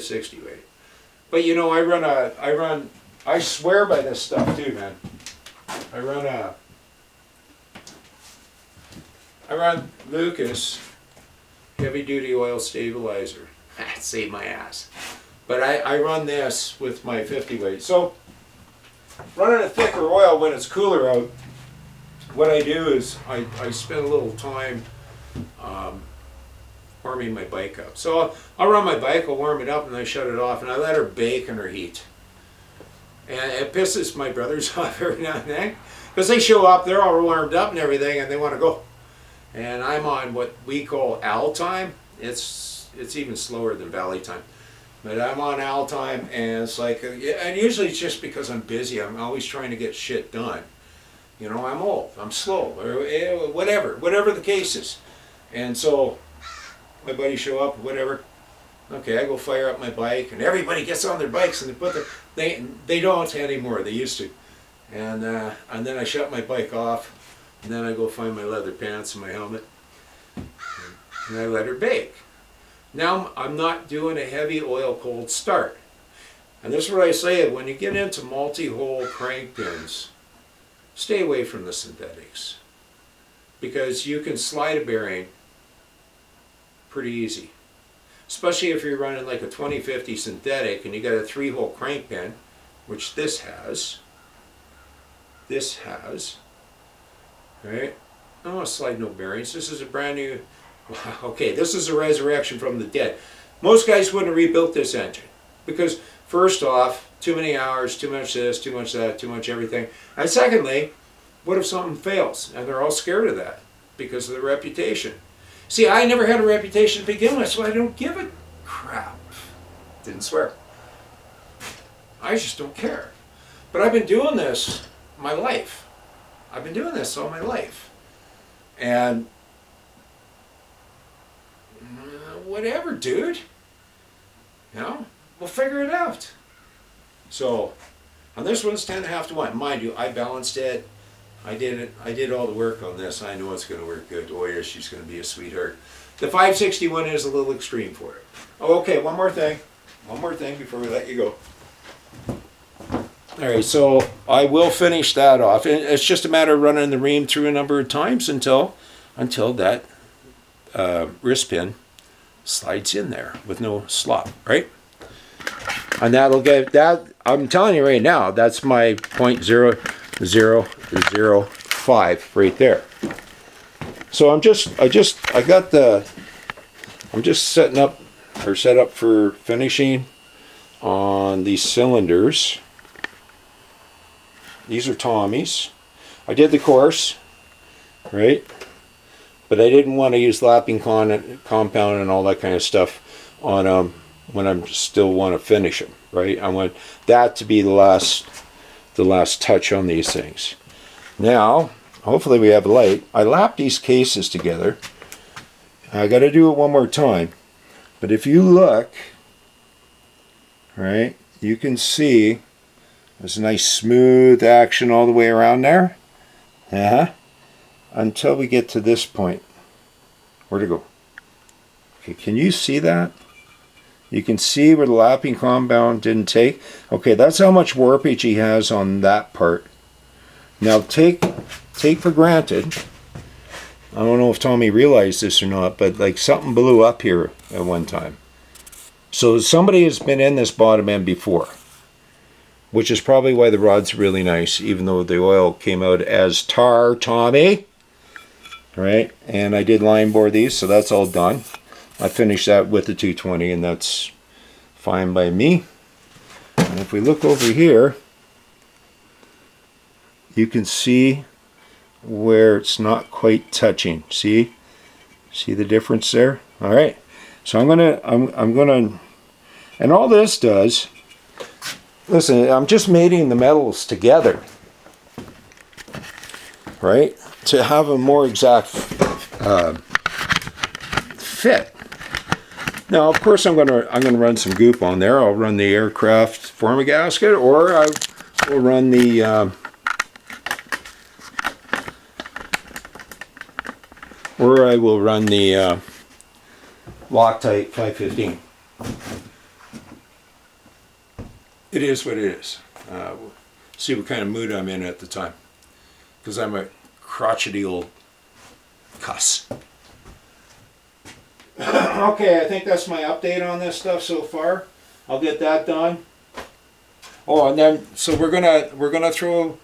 60 weight. But you know, I swear by this stuff too, man. I run Lucas heavy duty oil stabilizer. Save my ass. But I run this with my 50 weight. So running a thicker oil when it's cooler out, what I do is I spend a little time warming my bike up. So I'll run my bike, I'll warm it up, and I shut it off, and I let her bake in her heat. And it pisses my brothers off every now and then, because they show up, they're all warmed up and everything, and they want to go. And I'm on what we call Al time. It's even slower than Valley time. But I'm on Al time, and it's like, and usually it's just because I'm busy. I'm always trying to get shit done. You know, I'm old, I'm slow, or whatever the case is. And so my buddies show up, whatever. Okay, I go fire up my bike, and everybody gets on their bikes, and they don't anymore. They used to. And then I shut my bike off, and then I go find my leather pants and my helmet, and I let her bake. Now I'm not doing a heavy oil cold start. And this is what I say, when you get into multi-hole crank pins, stay away from the synthetics, because you can slide a bearing pretty easy. Especially if you're running like a 2050 synthetic and you got a 3-hole crank pin, which this has, right? I don't want to slide no bearings. This is a brand new, okay, this is a resurrection from the dead. Most guys wouldn't have rebuilt this engine because, first off, too many hours, too much this, too much that, too much everything. And secondly, what if something fails? And they're all scared of that because of the reputation. See, I never had a reputation to begin with, so I don't give a crap. Didn't swear. I just don't care. But I've been doing this my life. I've been doing this all my life. And whatever, dude. You know, we'll figure it out. So, on this one's 10.5 to 1. Mind you, I balanced it. I did all the work on this. I know it's going to work good. Oh yeah, she's going to be a sweetheart. The 561 is a little extreme for it. Oh, okay, one more thing before we let you go. All right, so I will finish that off. It's just a matter of running the ream through a number of times until that wrist pin slides in there with no slop, right? And that'll get that. I'm telling you right now, that's my 0.0005 right there. So I'm just set up for finishing on these cylinders. These are Tommy's. I did the course, right? But I didn't want to use lapping compound and all that kind of stuff on them when I still want to finish them, right? I want that to be the last touch on these things. Now, hopefully we have light. I lapped these cases together. I got to do it one more time. But if you look, right, you can see there's a nice smooth action all the way around there. Until we get to this point. Where'd it go? Okay, can you see that? You can see where the lapping compound didn't take. Okay, that's how much warpage he has on that part. Now take for granted, I don't know if Tommy realized this or not, but like something blew up here at one time. So somebody has been in this bottom end before, which is probably why the rod's really nice, even though the oil came out as tar, Tommy. Right, and I did line bore these, so that's all done. I finished that with the 220, and that's fine by me. And if we look over here, you can see where it's not quite touching. See the difference there? All right, so I'm gonna, and all this does. Listen, I'm just mating the metals together, right? To have a more exact fit. Now, of course, I'm gonna run some goop on there. I'll run the aircraft forma gasket, or I will run the Loctite 515. it is what it is. We'll see what kind of mood I'm in at the time, because I'm a crotchety old cuss. Okay, I think that's my update on this stuff so far. I'll get that done. Oh, and then so we're gonna throw,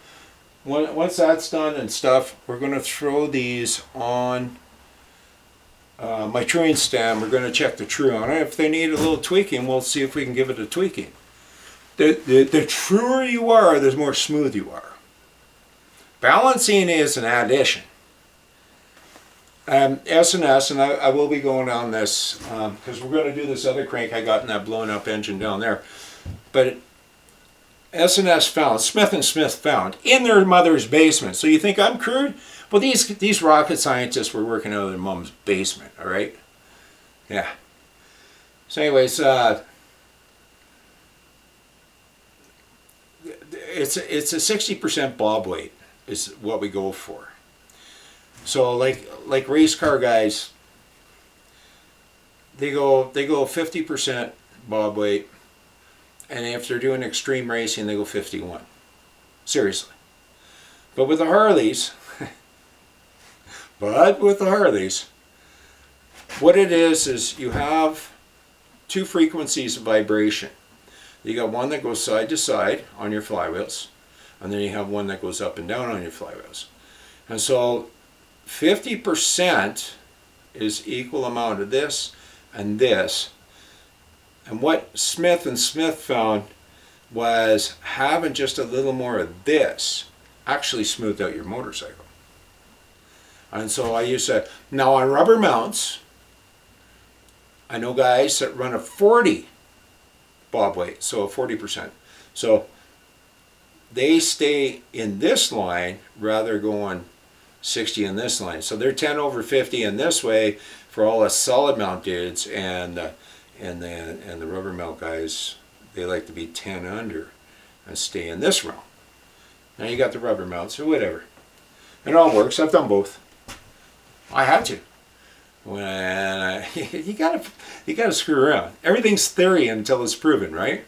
once that's done and stuff, we're gonna throw these on my truing stand. We're gonna check the true on it. If they need a little tweaking, we'll see if we can give it a tweaking. The truer you are, the more smooth you are. Balancing is an addition. S&S, and I will be going on this because we're going to do this other crank I got in that blown up engine down there. But S&S found, Smith & Smith found, in their mother's basement. So you think I'm crude? Well, these rocket scientists were working out of their mom's basement, all right? Yeah. So anyways, it's a 60% bob weight is what we go for. So like race car guys, they go 50% bob weight, and if they're doing extreme racing, they go 51. Seriously. But with the Harleys, what it is you have two frequencies of vibration. You got one that goes side to side on your flywheels, and then you have one that goes up and down on your flywheels. And so 50% is equal amount of this and this. And what Smith & Smith found was having just a little more of this actually smoothed out your motorcycle. And so I used to, now on rubber mounts, I know guys that run a 40 bob weight, so 40%. So they stay in this line rather going 60 in this line. So they're 10 over 50 in this way for all the solid mount dudes, and the rubber mount guys, they like to be 10 under and stay in this realm. Now you got the rubber mounts or whatever. It all works. I've done both. I had to. You gotta screw around. Everything's theory until it's proven, right?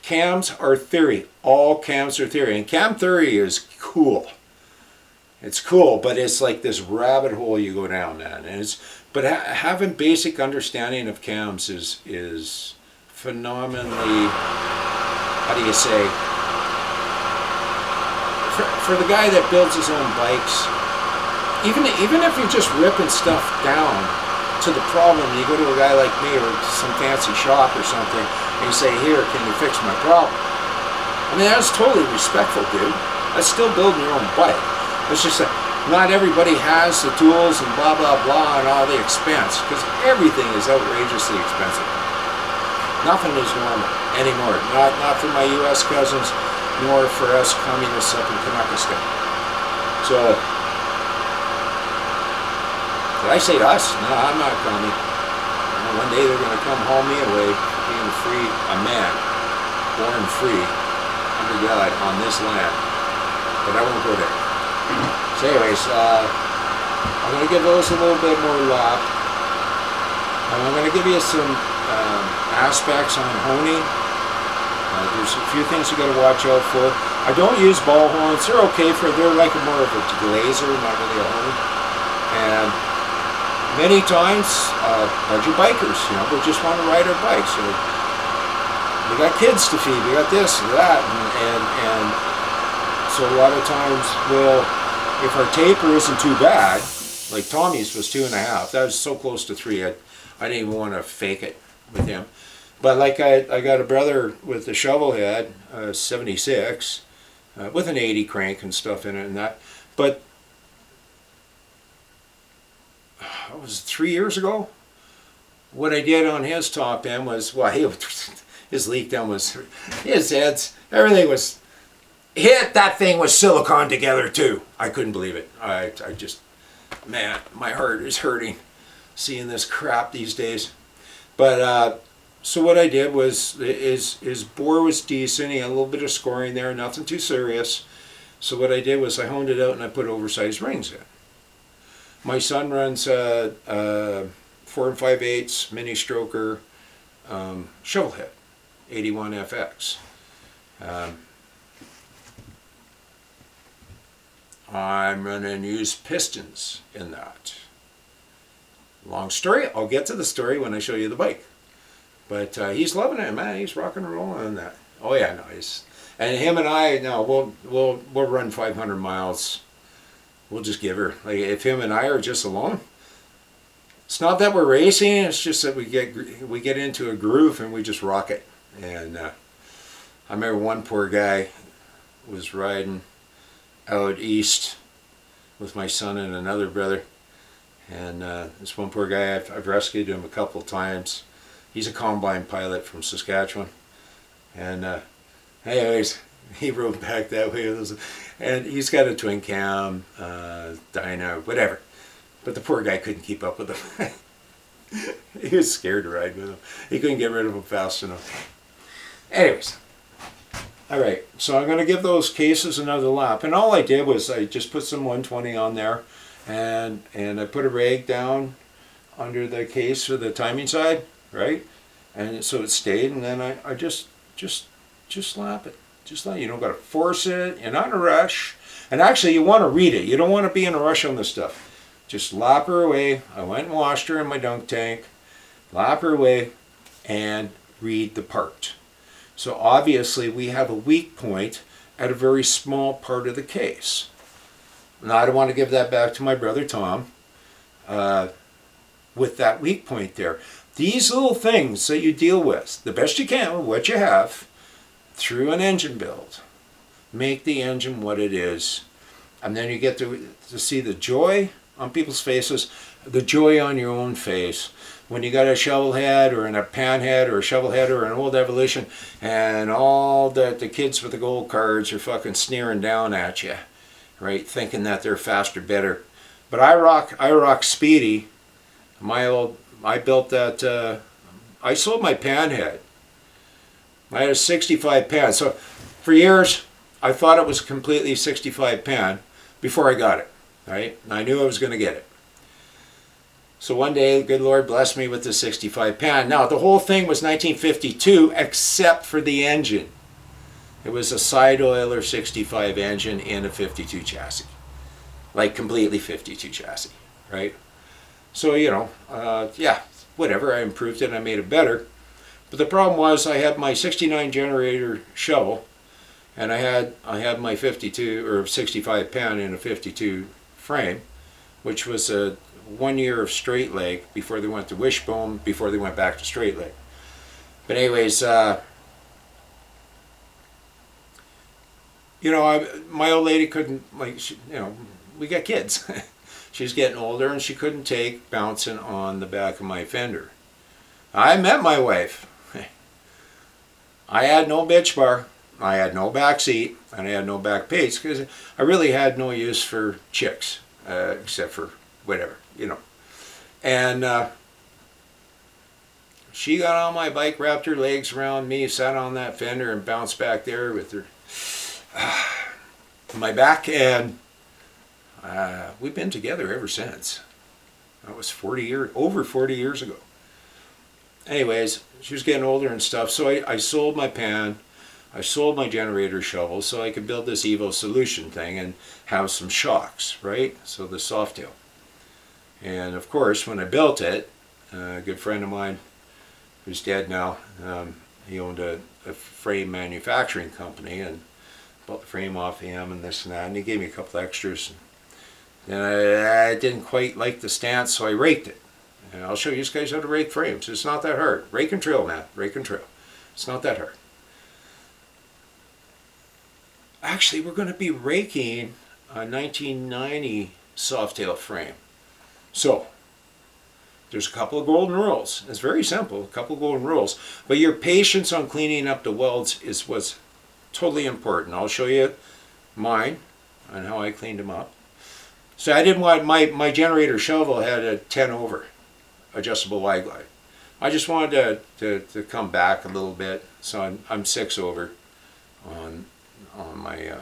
Cams are theory. All cams are theory, and cam theory is cool. It's cool, but it's like this rabbit hole you go down, man. And but having basic understanding of cams is phenomenally, how do you say, for the guy that builds his own bikes, even if you're just ripping stuff down to the problem, you go to a guy like me or some fancy shop or something, and you say, here, can you fix my problem? I mean, that's totally respectful, dude. That's still building your own bike. It's just that not everybody has the tools and blah, blah, blah, and all the expense, because everything is outrageously expensive. Nothing is normal anymore. Not for my U.S. cousins, nor for us communists up in Kanakistan. So, did I say us? No, I'm not coming. One day they're going to come haul me away, being free, a man, born free, under God, on this land. But I won't go there. So anyways, I'm going to give those a little bit more lap. And I'm going to give you some aspects on honing. There's a few things you got to watch out for. I don't use ball horns. They're okay they're like more of a glazer, not really a horn. And many times, a bunch of bikers, we just want to ride our bikes. So we got kids to feed, we got this and that, and so a lot of times, if our taper isn't too bad, like Tommy's was 2.5, that was so close to 3, I didn't even want to fake it with him. But like I got a brother with the shovel head, 76, with an 80 crank and stuff in it and that. But it was 3 years ago. What I did on his top end was, his leak down was, his heads, everything was, that thing was silicone together too. I couldn't believe it. I just, man, my heart is hurting seeing this crap these days. But, so what I did was, his bore was decent, he had a little bit of scoring there, nothing too serious. So what I did was I honed it out and I put oversized rings in. My son runs a 4 5/8 mini stroker shovel head 81FX. I'm running used pistons in that. Long story. I'll get to the story when I show you the bike. But he's loving it, man. He's rocking and rolling on that. Oh yeah, nice. And him and I, no, we'll run 500 miles. We'll just give her. Like if him and I are just alone, it's not that we're racing. It's just that we get into a groove and we just rock it. And I remember one poor guy was riding out east with my son and another brother. And this one poor guy, I've rescued him a couple of times. He's a combine pilot from Saskatchewan. And anyways, he rode back that way. And he's got a twin cam, Dyna, whatever. But the poor guy couldn't keep up with him. He was scared to ride with him. He couldn't get rid of him fast enough. Anyways. Alright, so I'm going to give those cases another lap. And all I did was I just put some 120 on there. And I put a rag down under the case for the timing side, right? And so it stayed, and then I just lap it. Just let you don't got to force it. You're not in a rush. And actually, you want to read it. You don't want to be in a rush on this stuff. Just lap her away. I went and washed her in my dunk tank. Lap her away, and read the part. So obviously, we have a weak point at a very small part of the case. Now, I don't want to give that back to my brother Tom with that weak point there. These little things that you deal with, the best you can with what you have, through an engine build, make the engine what it is. And then you get to see the joy on people's faces, the joy on your own face. When you got a shovel head or a pan head or a shovel head or an old Evolution, and all the kids with the gold cards are fucking sneering down at you. Right, thinking that they're faster, better, but I rock Speedy. I built that. I sold my pan head. I had a 65 pan. So for years, I thought it was completely 65 pan before I got it. Right, and I knew I was going to get it. So one day, the good Lord blessed me with the 65 pan. Now the whole thing was 1952, except for the engine. It was a side oiler 65 engine in a 52 chassis. Like completely 52 chassis, right? So, you know, yeah, whatever, I improved it and I made it better. But the problem was I had my 69 generator shovel and I had my 52 or 65 pan in a 52 frame, which was a 1 year of straight leg before they went to wishbone, before they went back to straight leg. But anyways, you know, my old lady couldn't, like, you know, we got kids. She's getting older and she couldn't take bouncing on the back of my fender. I met my wife. I had no bitch bar, I had no back seat, and I had no back pace because I really had no use for chicks, except for whatever, you know. And she got on my bike, wrapped her legs around me, sat on that fender and bounced back there with her my back, and we've been together ever since. That was over 40 years ago. Anyways, she was getting older and stuff, so I sold my pan, I sold my generator shovel so I could build this Evo Solution thing and have some shocks, right? So the Softail. And of course, when I built it, a good friend of mine who's dead now, he owned a frame manufacturing company, and bought the frame off him and this and that, and he gave me a couple extras. And I didn't quite like the stance, so I raked it. And I'll show you guys how to rake frames. It's not that hard. Rake and trail, man. Rake and trail. It's not that hard. Actually, we're going to be raking a 1990 Softail frame. So, there's a couple of golden rules. It's very simple, a couple of golden rules. But your patience on cleaning up the welds is what's totally important. I'll show you mine and how I cleaned them up. So I didn't want, my generator shovel had a 10 over adjustable wide glide. I just wanted to come back a little bit, so I'm 6 over on my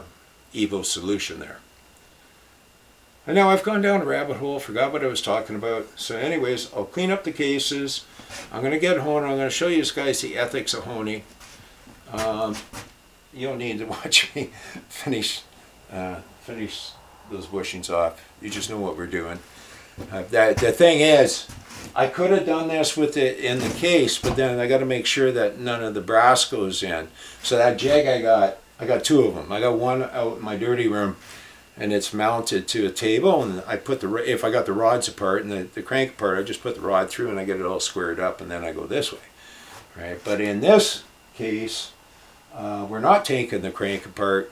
Evo Solution there. And now I've gone down a rabbit hole, forgot what I was talking about. So anyways, I'll clean up the cases. I'm going to get honing. I'm going to show you guys the ethics of honing. You don't need to watch me finish those bushings off. You just know what we're doing. The thing is, I could have done this with it in the case, but then I got to make sure that none of the brass goes in. So that jig I got two of them. I got one out in my dirty room, and it's mounted to a table, and I put if I got the rods apart and the crank apart, I just put the rod through and I get it all squared up, and then I go this way, right? But in this case, we're not taking the crank apart,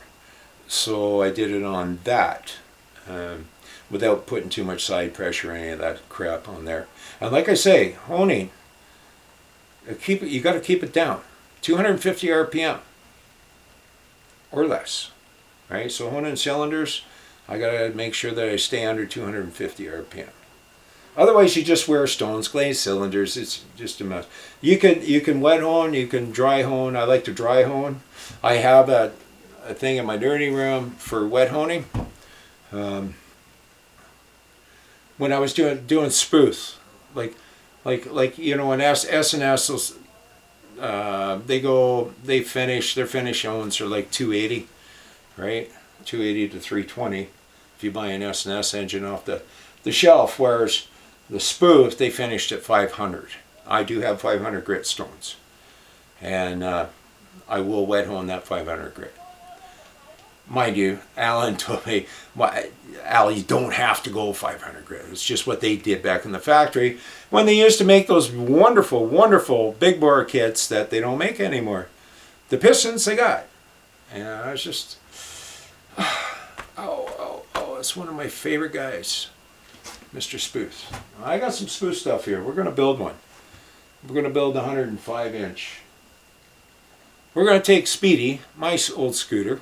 so I did it on that. Without putting too much side pressure or any of that crap on there. And like I say, honing, you got to keep it down, 250 RPM or less, right? So honing cylinders, I got to make sure that I stay under 250 RPM. Otherwise, you just wear stones, glazed cylinders. It's just a mess. You can wet hone, you can dry hone. I like to dry hone. I have a thing in my dirty room for wet honing. When I was doing spruce, like you know, when S&S they finish, their finish owns are like 280, right? 280 to 320 if you buy an S&S engine off the shelf, whereas the spoof they finished at 500. I do have 500 grit stones, and I will wet hone that 500 grit. Mind you, Alan told me, Al, you don't have to go 500 grit. It's just what they did back in the factory when they used to make those wonderful, wonderful big bore kits that they don't make anymore. The pistons they got. And I was just, oh, it's one of my favorite guys, Mr. Spoof. I got some Spoof stuff here. We're going to build one. We're going to build a 105 inch. We're going to take Speedy, my old scooter,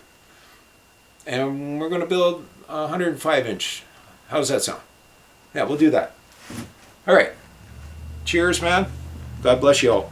and we're going to build a 105 inch. How does that sound? Yeah, we'll do that. All right. Cheers, man. God bless you all.